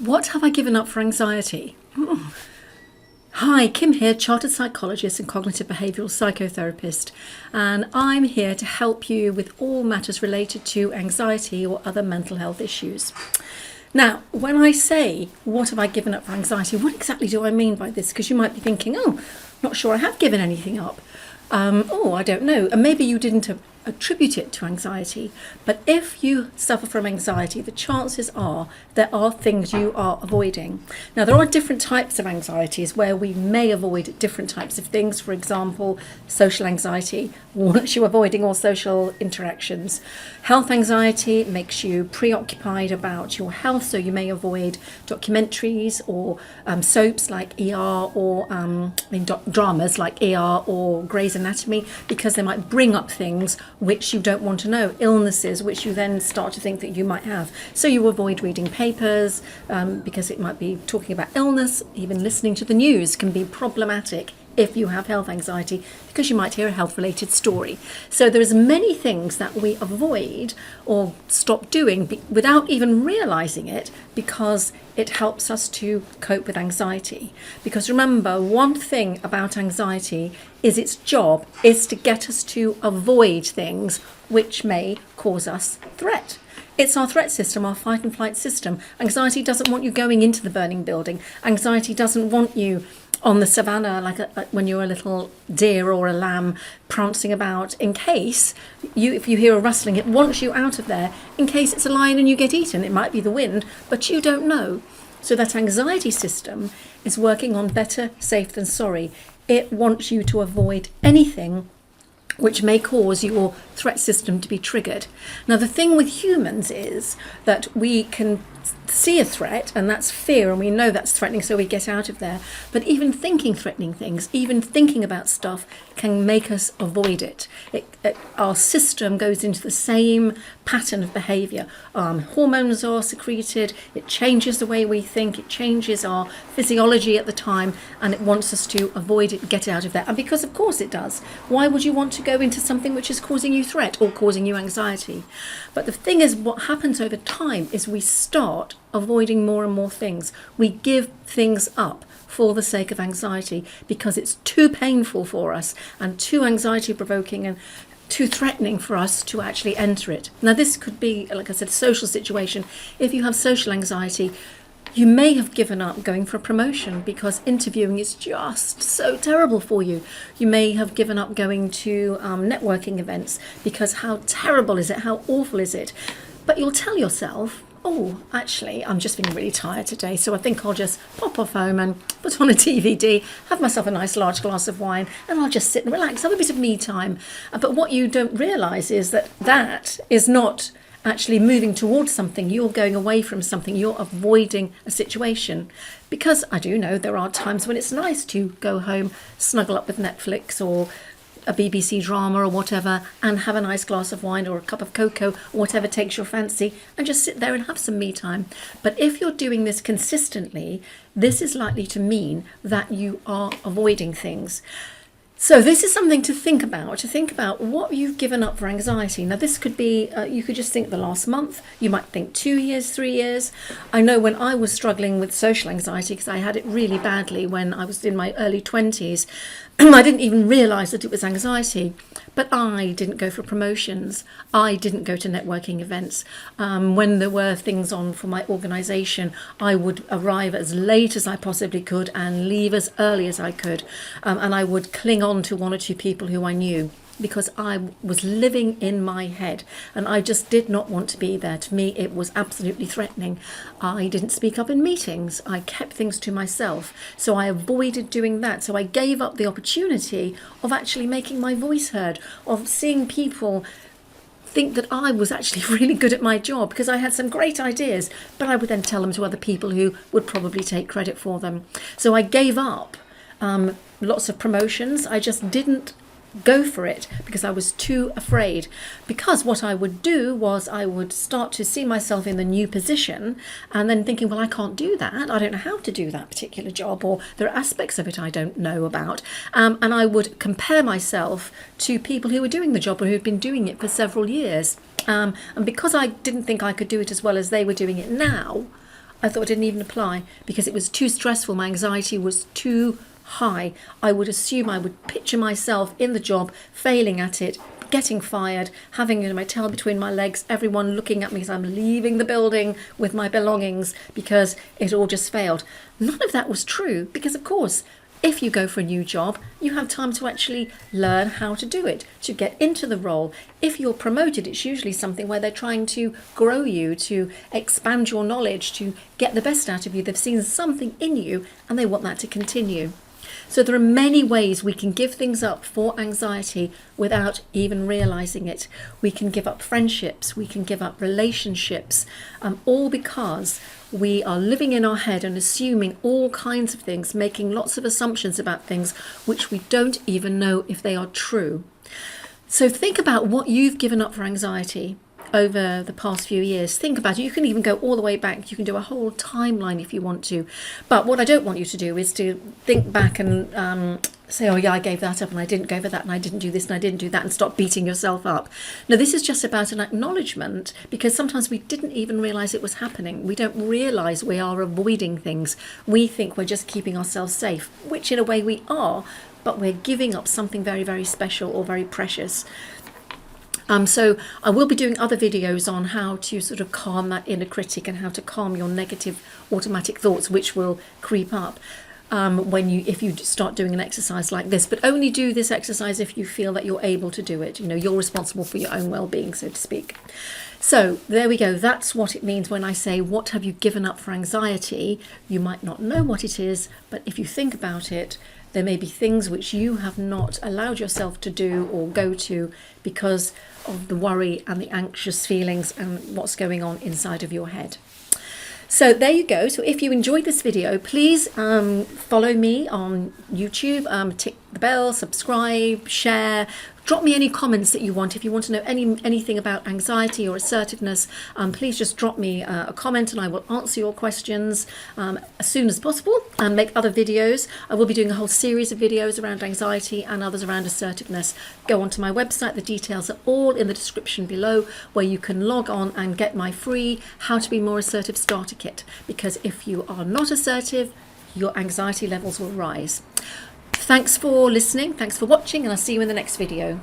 What have I given up for anxiety? Hi, Kim here, chartered psychologist and cognitive behavioural psychotherapist, and I'm here to help you with all matters related to anxiety or other mental health issues. Now, when I say, what have I given up for anxiety, what exactly do I mean by this? Because you might be thinking, not sure I have given anything up. I don't know. And maybe you didn't attribute it to anxiety. But if you suffer from anxiety, the chances are there are things you are avoiding. Now, there are different types of anxieties where we may avoid different types of things. For example, social anxiety wants you avoiding all social interactions. Health anxiety makes you preoccupied about your health, so you may avoid documentaries or soaps like ER or dramas like ER or Grey's Anatomy, because they might bring up things which you don't want to know, illnesses which you then start to think that you might have. So you avoid reading papers because it might be talking about illness. Even listening to the news can be problematic if you have health anxiety, because you might hear a health-related story. So there's many things that we avoid or stop doing without even realising it, because it helps us to cope with anxiety. Because remember, one thing about anxiety is its job is to get us to avoid things which may cause us threat. It's our threat system, our fight and flight system. Anxiety doesn't want you going into the burning building. Anxiety doesn't want you on the savannah like when you're a little deer or a lamb prancing about, in case if you hear a rustling, it wants you out of there in case it's a lion and you get eaten. It might be the wind, but you don't know. So that anxiety system is working on better safe than sorry. It wants you to avoid anything which may cause your threat system to be triggered. Now, the thing with humans is that we can see a threat, and that's fear, and we know that's threatening, so we get out of there. But even thinking threatening things, even thinking about stuff, can make us avoid it. Our system goes into the same pattern of behaviour. Hormones are secreted, it changes the way we think, it changes our physiology at the time, and it wants us to avoid it, get out of there. And because of course it does. Why would you want to go into something which is causing you threat or causing you anxiety? But the thing is, what happens over time is we start avoiding more and more things. We give things up for the sake of anxiety because it's too painful for us and too anxiety provoking and too threatening for us to actually enter it. Now, this could be, like I said, a social situation. If you have social anxiety, you may have given up going for a promotion because interviewing is just so terrible for you. You may have given up going to networking events because how terrible is it? How awful is it? But you'll tell yourself, actually, I'm just feeling really tired today, so I think I'll just pop off home and put on a DVD, have myself a nice large glass of wine, and I'll just sit and relax, have a bit of me time. But what you don't realise is that is not actually moving towards something. You're going away from something. You're avoiding a situation. Because I do know there are times when it's nice to go home, snuggle up with Netflix or a BBC drama or whatever, and have a nice glass of wine or a cup of cocoa or whatever takes your fancy, and just sit there and have some me time. But if you're doing this consistently, this is likely to mean that you are avoiding things. So this is something to think about what you've given up for anxiety. Now, this could be, you could just think the last month, you might think 2 years, 3 years. I know when I was struggling with social anxiety, because I had it really badly when I was in my early 20s, I didn't even realise that it was anxiety. But I didn't go for promotions. I didn't go to networking events. When there were things on for my organisation, I would arrive as late as I possibly could and leave as early as I could. And I would cling on to one or two people who I knew, because I was living in my head and I just did not want to be there. To me, it was absolutely threatening. I didn't speak up in meetings. I kept things to myself. So I avoided doing that. So I gave up the opportunity of actually making my voice heard, of seeing people think that I was actually really good at my job, because I had some great ideas, but I would then tell them to other people who would probably take credit for them. So I gave up lots of promotions. I just didn't go for it because I was too afraid. Because what I would do was I would start to see myself in the new position and then thinking, well, I can't do that. I don't know how to do that particular job, or there are aspects of it I don't know about. And I would compare myself to people who were doing the job or who had been doing it for several years. And because I didn't think I could do it as well as they were doing it now, I thought it didn't even apply because it was too stressful. My anxiety was too high. I would assume I would picture myself in the job, failing at it, getting fired, having my tail between my legs, everyone looking at me as I'm leaving the building with my belongings because it all just failed. None of that was true because, of course, if you go for a new job, you have time to actually learn how to do it, to get into the role. If you're promoted, it's usually something where they're trying to grow you, to expand your knowledge, to get the best out of you. They've seen something in you and they want that to continue. So there are many ways we can give things up for anxiety without even realizing it. We can give up friendships, we can give up relationships, all because we are living in our head and assuming all kinds of things, making lots of assumptions about things which we don't even know if they are true. So think about what you've given up for anxiety over the past few years. Think about it. You can even go all the way back. You can do a whole timeline if you want to. But what I don't want you to do is to think back and say, oh yeah, I gave that up and I didn't go for that and I didn't do this and I didn't do that, and stop beating yourself up. No, this is just about an acknowledgement, because sometimes we didn't even realize it was happening. We don't realize we are avoiding things. We think we're just keeping ourselves safe, which in a way we are, but we're giving up something very, very special or very precious. So I will be doing other videos on how to sort of calm that inner critic and how to calm your negative automatic thoughts, which will creep up if you start doing an exercise like this. But only do this exercise if you feel that you're able to do it. You know, you're responsible for your own well-being, so to speak. So there we go. That's what it means when I say, what have you given up for anxiety? You might not know what it is, but if you think about it, there may be things which you have not allowed yourself to do or go to because of the worry and the anxious feelings and what's going on inside of your head. So there you go. So if you enjoyed this video, please follow me on YouTube, tick the bell, subscribe, share. Drop me any comments that you want. If you want to know anything about anxiety or assertiveness, please just drop me a comment and I will answer your questions as soon as possible and make other videos. I will be doing a whole series of videos around anxiety and others around assertiveness. Go onto my website. The details are all in the description below, where you can log on and get my free How to Be More Assertive starter kit. Because if you are not assertive, your anxiety levels will rise. Thanks for listening, thanks for watching, and I'll see you in the next video.